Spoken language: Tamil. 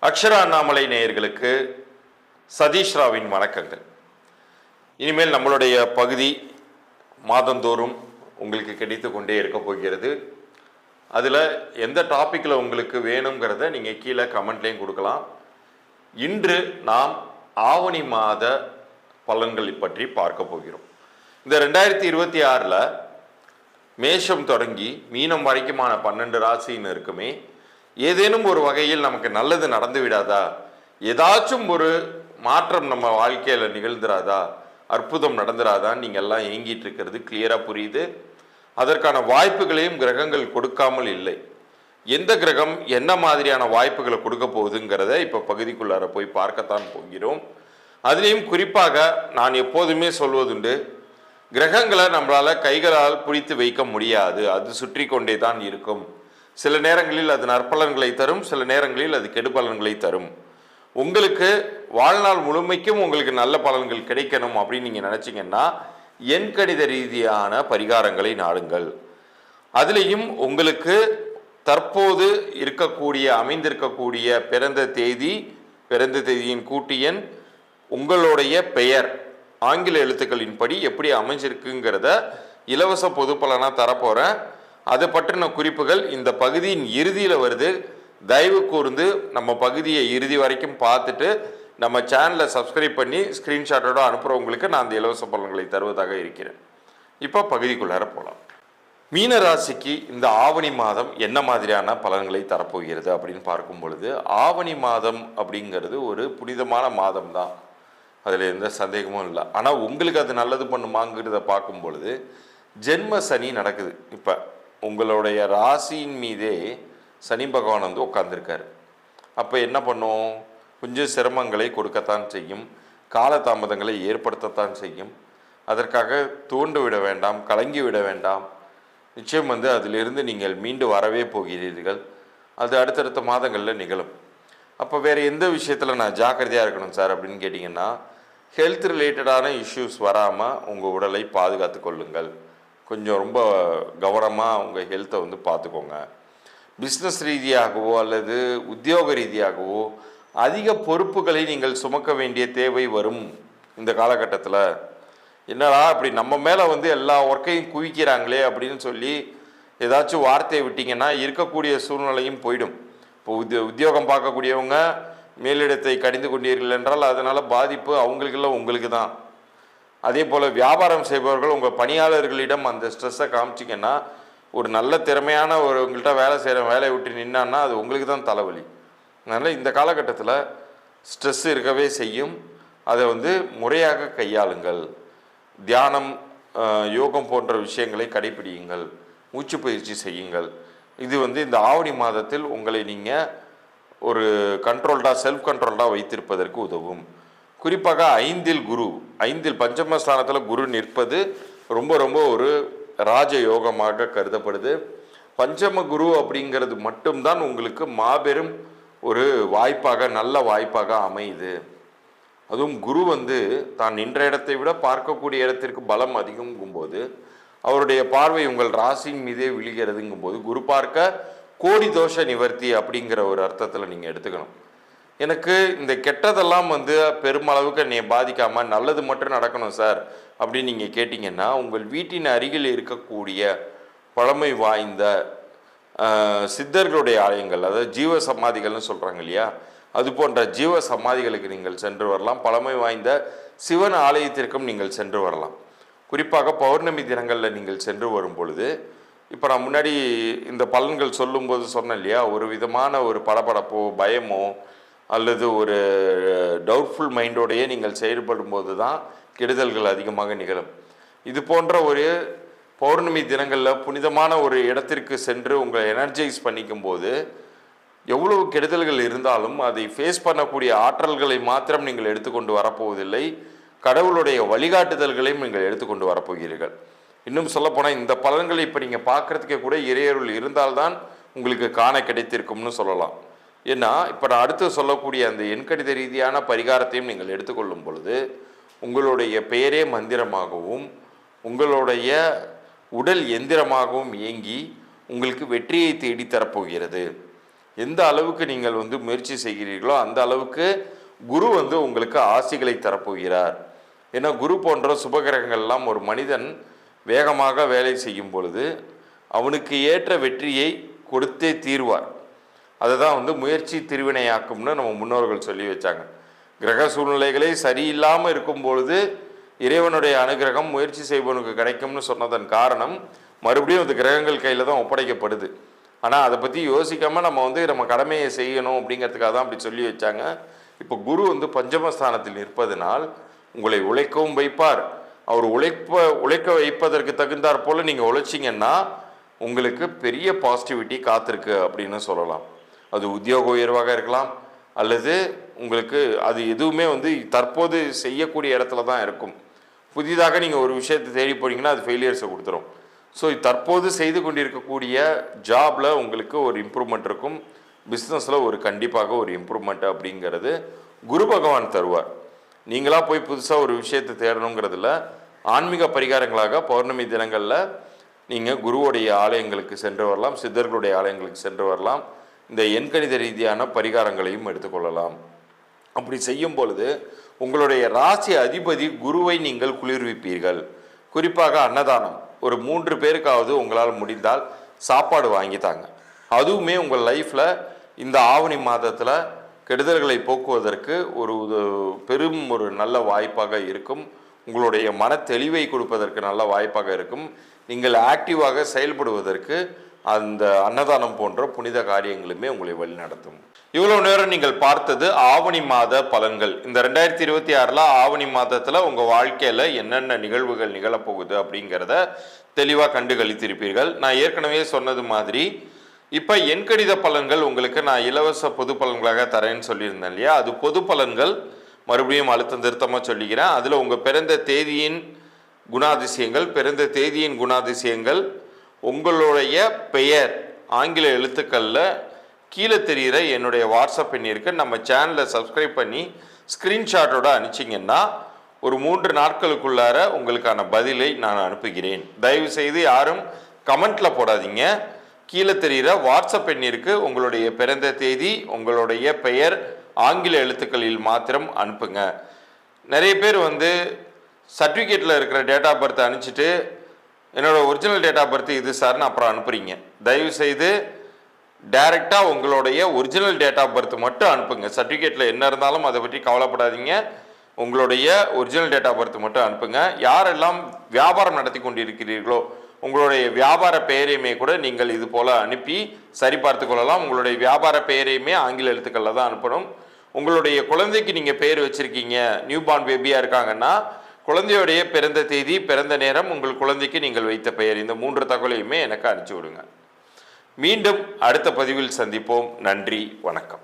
அக்ஷரா அண்ணாமலை நேயர்களுக்கு சதீஷ் ராவின் வணக்கங்கள். இனிமேல் நம்மளுடைய பகுதி மாதந்தோறும் உங்களுக்கு கிடைத்து கொண்டே இருக்க போகிறது. அதில் எந்த டாப்பிக்கில் உங்களுக்கு வேணுங்கிறத நீங்கள் கீழே கமெண்ட்லேயும் கொடுக்கலாம். இன்று நாம் ஆவணி மாத பலன்களை பற்றி பார்க்க போகிறோம். இந்த 2026 மேஷம் தொடங்கி மீனம் வரைக்குமான 12 ராசியினருக்குமே ஏதேனும் ஒரு வகையில் நமக்கு நல்லது நடந்து விடாதா, ஏதாச்சும் ஒரு மாற்றம் நம்ம வாழ்க்கையில் நிகழ்ந்துராதா, அற்புதம் நடந்துராதான்னு நீங்கள் எல்லாம் ஏங்கிட்டு இருக்கிறது கிளியராக புரியுது. அதற்கான வாய்ப்புகளையும் கிரகங்கள் கொடுக்காமல் இல்லை. எந்த கிரகம் என்ன மாதிரியான வாய்ப்புகளை கொடுக்க போகுதுங்கிறத இப்போ பகுதிக்குள்ளார போய் பார்க்கத்தான் போகிறோம். அதுலேயும் குறிப்பாக நான் எப்போதுமே சொல்வதுண்டு, கிரகங்களை நம்மளால் கைகளால் பிடித்து வைக்க முடியாது, அது சுற்றி கொண்டே தான் இருக்கும். சில நேரங்களில் அது நற்பலன்களை தரும், சில நேரங்களில் அது கெடுபலன்களை தரும். உங்களுக்கு வாழ்நாள் முழுமைக்கும் உங்களுக்கு நல்ல பலன்கள் கிடைக்கணும் அப்படின்னு நீங்கள் நினச்சிங்கன்னா எண்கணித ரீதியான பரிகாரங்களை நாடுங்கள். அதுலேயும் உங்களுக்கு தற்போது அமைந்திருக்கக்கூடிய பிறந்த தேதியின் கூட்டு எண், உங்களுடைய பெயர் ஆங்கில எழுத்துக்களின் படி எப்படி அமைஞ்சிருக்குங்கிறத இலவச பொது பலனாக தரப்போகிறேன். அதை பற்றின குறிப்புகள் இந்த பகுதியின் இறுதியில் வருது. தயவு கூர்ந்து நம்ம பகுதியை இறுதி வரைக்கும் பார்த்துட்டு நம்ம சேனலை சப்ஸ்கிரைப் பண்ணி ஸ்க்ரீன்ஷாட்டோட அனுப்புகிறவங்களுக்கு நான் அந்த இலவச பலன்களை தருவதாக இருக்கிறேன். இப்போ பகுதிக்குள்ளார போகலாம். மீன ராசிக்கு இந்த ஆவணி மாதம் என்ன மாதிரியான பலன்களை தரப்போகிறது அப்படின்னு பார்க்கும் பொழுது, ஆவணி மாதம் அப்படிங்கிறது ஒரு புனிதமான மாதம் தான், அதில் எந்த சந்தேகமும் இல்லை. ஆனால் உங்களுக்கு அது நல்லது பண்ணுமாங்கிறத பார்க்கும் பொழுது ஜென்ம சனி நடக்குது. இப்போ உங்களுடைய ராசியின் மீதே சனி பகவான் வந்து உட்காந்துருக்காரு. அப்போ என்ன பண்ணும், கொஞ்சம் சிரமங்களை கொடுக்கத்தான் செய்யும், காலதாமதங்களை ஏற்படுத்தத்தான் செய்யும். அதற்காக தூண்டு விட வேண்டாம், கலங்கி விட வேண்டாம். நிச்சயம் வந்து அதிலிருந்து நீங்கள் மீண்டு வரவே போகிறீர்கள். அது அடுத்தடுத்த மாதங்களில் நிகழும். அப்போ வேறு எந்த விஷயத்தில் நான் ஜாக்கிரதையாக இருக்கணும் சார் அப்படின்னு கேட்டிங்கன்னா, ஹெல்த் ரிலேட்டடான இஷ்யூஸ் வராமல் உங்கள் உடலை பாதுகாத்து கொள்ளுங்கள். கொஞ்சம் ரொம்ப கவனமாக உங்கள் ஹெல்த்தை வந்து பார்த்துக்கோங்க. பிஸ்னஸ் ரீதியாகவோ அல்லது உத்தியோக ரீதியாகவோ அதிக பொறுப்புகளை நீங்கள் சுமக்க வேண்டிய தேவை வரும். இந்த காலகட்டத்தில் என்னடா அப்படி நம்ம மேலே வந்து எல்லா ஒர்க்கையும் குவிக்கிறாங்களே அப்படின்னு சொல்லி ஏதாச்சும் வார்த்தையை விட்டிங்கன்னா இருக்கக்கூடிய சூழ்நிலையும் போயிடும். இப்போ உத்தியோகம் பார்க்கக்கூடியவங்க மேலிடத்தை கடிந்து கொண்டீர்கள் என்றால் அதனால் பாதிப்பு அவங்களுக்கெல்லாம் உங்களுக்கு தான். அதே போல் வியாபாரம் செய்பவர்கள் உங்கள் பணியாளர்களிடம் அந்த ஸ்ட்ரெஸ்ஸை காமிச்சிங்கன்னா, ஒரு நல்ல திறமையான உங்கள்கிட்ட வேலை செய்கிற வேலையை விட்டு நின்னான்னா அது உங்களுக்கு தான் தலைவலி. அதனால் இந்த காலகட்டத்தில் ஸ்ட்ரெஸ் இருக்கவே செய்யும். அதை வந்து முறையாக கையாளுங்கள். தியானம், யோகம் போன்ற விஷயங்களை கடைபிடியுங்கள். மூச்சு பயிற்சி செய்யுங்கள். இது வந்து இந்த ஆவணி மாதத்தில் உங்களை நீங்கள் ஒரு செல்ஃப் கண்ட்ரோல்டாக வைத்திருப்பதற்கு உதவும். குறிப்பாக 5ல் குரு, 5ல் பஞ்சமஸ்தானத்தில் குரு நிற்பது ரொம்ப ரொம்ப ஒரு ராஜயோகமாக கருதப்படுது. பஞ்சம குரு அப்படிங்கிறது மட்டும்தான் உங்களுக்கு மாபெரும் ஒரு வாய்ப்பாக, நல்ல வாய்ப்பாக அமையுது. அதுவும் குரு வந்து தான் நின்ற இடத்தை விட பார்க்கக்கூடிய இடத்திற்கு பலம் அதிகங்கும்போது அவருடைய பார்வை உங்கள் ராசியின் மீதே விழுகிறதுங்கும்போது குரு பார்க்க கோடி தோஷ நிவர்த்தி அப்படிங்கிற ஒரு அர்த்தத்தில் நீங்கள் எடுத்துக்கணும். எனக்கு இந்த கெட்டதெல்லாம் வந்து பெருமளவுக்கு என்னை பாதிக்காமல் நல்லது மட்டும் நடக்கணும் சார் அப்படின்னு நீங்கள் கேட்டிங்கன்னா, உங்கள் வீட்டின் அருகில் இருக்கக்கூடிய பழமை வாய்ந்த சித்தர்களுடைய ஆலயங்கள், அதாவது ஜீவ சமாதிகள்னு சொல்கிறாங்க இல்லையா, அது போன்ற ஜீவ சமாதிகளுக்கு நீங்கள் சென்று வரலாம். பழமை வாய்ந்த சிவன் ஆலயத்திற்கும் நீங்கள் சென்று வரலாம். குறிப்பாக பௌர்ணமி தினங்களில் நீங்கள் சென்று வரும் பொழுது, இப்போ நான் முன்னாடி இந்த பலன்கள் சொல்லும்போது சொன்னேன் இல்லையா, ஒரு விதமான ஒரு படபடப்போ பயமோ அல்லது ஒரு டவுட்ஃபுல் மைண்டோடையே நீங்கள் செயல்படும் போது தான் கெடுதல்கள் அதிகமாக நிகழும். இது போன்ற ஒரு பௌர்ணமி தினங்களில் புனிதமான ஒரு இடத்திற்கு சென்று உங்களை எனர்ஜைஸ் பண்ணிக்கும் போது எவ்வளவு கெடுதல்கள் இருந்தாலும் அதை ஃபேஸ் பண்ணக்கூடிய ஆற்றல்களை மாத்திரம் நீங்கள் எடுத்துக்கொண்டு வரப்போவதில்லை, கடவுளுடைய வழிகாட்டுதல்களையும் நீங்கள் எடுத்துக்கொண்டு வரப்போகிறீர்கள். இன்னும் சொல்லப்போனால் இந்த பலன்களை இப்போ நீங்கள் பார்க்குறதுக்கே கூட இறையருள் இருந்தால்தான் உங்களுக்கு காண கிடைத்திருக்கும்னு சொல்லலாம். ஏன்னா இப்போ நான் அடுத்து சொல்லக்கூடிய அந்த எண்கணித ரீதியான பரிகாரத்தையும் நீங்கள் எடுத்துக்கொள்ளும் பொழுது உங்களுடைய பெயரே மந்திரமாகவும் உங்களுடைய உடல் எந்திரமாகவும் இயங்கி உங்களுக்கு வெற்றியை தேடி தரப்போகிறது. எந்த அளவுக்கு நீங்கள் முயற்சி செய்கிறீர்களோ அந்த அளவுக்கு குரு உங்களுக்கு ஆசிகளை தரப்போகிறார். ஏன்னா குரு போன்ற சுபகிரகங்கள்லாம் ஒரு மனிதன் வேகமாக வேலை செய்யும் பொழுது அவனுக்கு ஏற்ற வெற்றியை கொடுத்தே தீர்வார். அதை தான் முயற்சி திருவினையாக்கும்னு நம்ம முன்னோர்கள் சொல்லி வச்சாங்க. கிரக சூழ்நிலைகளே சரியில்லாமல் இருக்கும் பொழுது இறைவனுடைய அனுகிரகம் முயற்சி செய்பவனுக்கு கிடைக்கும்னு சொன்னதன் காரணம் மறுபடியும் அந்த கிரகங்கள் கையில் தான் ஒப்படைக்கப்படுது. ஆனால் அதை பற்றி யோசிக்காமல் நம்ம கடமையை செய்யணும் அப்படிங்கிறதுக்காக தான் அப்படி சொல்லி வச்சாங்க. இப்போ குரு பஞ்சமஸ்தானத்தில் நிற்பதனால் உங்களை உழைக்கவும் வைப்பார். அவர் உழைக்க வைப்பதற்கு தகுந்தாற் போல் நீங்கள் உழைச்சிங்கன்னா உங்களுக்கு பெரிய பாசிட்டிவிட்டி காத்திருக்கு அப்படின்னு சொல்லலாம். அது உத்தியோக உயர்வாக இருக்கலாம், அல்லது உங்களுக்கு அது எதுவுமே தற்போது செய்யக்கூடிய இடத்துல தான் இருக்கும். புதிதாக நீங்கள் ஒரு விஷயத்தை தேடி போனீங்கன்னா அது ஃபெயிலியர்ஸை கொடுத்துரும். ஸோ தற்போது செய்து கொண்டிருக்கக்கூடிய ஜாபில் உங்களுக்கு ஒரு இம்ப்ரூவ்மெண்ட் இருக்கும், பிஸ்னஸில் கண்டிப்பாக ஒரு இம்ப்ரூவ்மெண்ட் அப்படிங்கிறது குரு பகவான் தருவார். நீங்களாக போய் புதுசாக ஒரு விஷயத்தை தேடணுங்கிறதுல ஆன்மீக பரிகாரங்களாக பௌர்ணமி தினங்களில் நீங்கள் குருவுடைய ஆலயங்களுக்கு சென்று வரலாம், சித்தர்களுடைய ஆலயங்களுக்கு சென்று வரலாம். இந்த எண்கணித ரீதியான பரிகாரங்களையும் எடுத்துக்கொள்ளலாம். அப்படி செய்யும் பொழுது உங்களுடைய ராசி அதிபதி குருவை நீங்கள் குளிர்விப்பீர்கள். குறிப்பாக அன்னதானம் ஒரு 3 பேருக்காவது உங்களால் முடிந்தால் சாப்பாடு வாங்கித்தாங்க. அதுவுமே உங்கள் லைஃப்பில் இந்த ஆவணி மாதத்தில் கெடுதல்களை போக்குவதற்கு பெரும் ஒரு நல்ல வாய்ப்பாக இருக்கும். உங்களுடைய மன தெளிவை கொடுப்பதற்கு நல்ல வாய்ப்பாக இருக்கும். நீங்கள் ஆக்டிவாக செயல்படுவதற்கு அந்த அன்னதானம் போன்ற புனித காரியங்களுமே உங்களை வழிநடத்தும். இவ்வளவு நேரம் நீங்கள் பார்த்தது ஆவணி மாத பலன்கள். இந்த 2026 ஆவணி மாதத்தில் உங்கள் வாழ்க்கையில் என்னென்ன நிகழ்வுகள் நிகழப்போகுது அப்படிங்கிறத தெளிவாக கண்டு கழித்திருப்பீர்கள். நான் ஏற்கனவே சொன்னது மாதிரி இப்போ எண்கணித பலன்கள் உங்களுக்கு நான் இலவச பொது பலன்களாக தரேன்னு சொல்லியிருந்தேன் இல்லையா, அது பொது பலன்கள் மறுபடியும் அழுத்தம் திருத்தமாக சொல்லிக்கிறேன். அதில் உங்கள் பிறந்த தேதியின் குணாதிசயங்கள், உங்களுடைய பெயர் ஆங்கில எழுத்துக்களில் கீழே தெரிகிற என்னுடைய வாட்ஸ்அப் எண்ணிற்கு நம்ம சேனலை சப்ஸ்கிரைப் பண்ணி ஸ்க்ரீன்ஷாட்டோட அனுப்பிச்சிங்கன்னா ஒரு 3 நாட்களுக்குள்ளார உங்களுக்கான பதிலை நான் அனுப்புகிறேன். தயவு செய்து யாரும் கமெண்ட்டில் போடாதீங்க. கீழே தெரிகிற வாட்ஸ்அப் எண்ணிற்கு உங்களுடைய பிறந்த தேதி, உங்களுடைய பெயர் ஆங்கில எழுத்துக்களில் மாத்திரம் அனுப்புங்க. நிறைய பேர் சர்டிஃபிகேட்டில் இருக்கிற டேட் ஆஃப் பர்த் அனுப்பிச்சிட்டு என்னோட ஒரிஜினல் டேட் ஆஃப் பர்த் இது சார்னு அப்புறம் அனுப்புறீங்க. தயவு செய்து டைரெக்டாக உங்களுடைய ஒரிஜினல் டேட் ஆஃப் பர்த் மட்டும் அனுப்புங்க. சர்டிஃபிகேட்டில் என்ன இருந்தாலும் அதை பற்றி கவலைப்படாதீங்க. உங்களுடைய ஒரிஜினல் டேட் ஆஃப் பர்த் மட்டும் அனுப்புங்க. யாரெல்லாம் வியாபாரம் நடத்தி கொண்டிருக்கிறீர்களோ உங்களுடைய வியாபார பெயரையுமே கூட நீங்கள் இது போல் அனுப்பி சரிபார்த்து கொள்ளலாம். உங்களுடைய வியாபார பெயரையுமே ஆங்கில எழுத்துக்களில் தான் அனுப்பணும். உங்களுடைய குழந்தைக்கு நீங்கள் பெயர் வச்சுருக்கீங்க, நியூ பார்ன் பேபியாக இருக்காங்கன்னா குழந்தையுடைய பிறந்த தேதி, பிறந்த நேரம், உங்கள் குழந்தைக்கு நீங்கள் வைத்த பெயர், இந்த 3 தகவலையுமே எனக்கு அனுப்பிச்சி விடுங்க. மீண்டும் அடுத்த பதிவில் சந்திப்போம். நன்றி, வணக்கம்.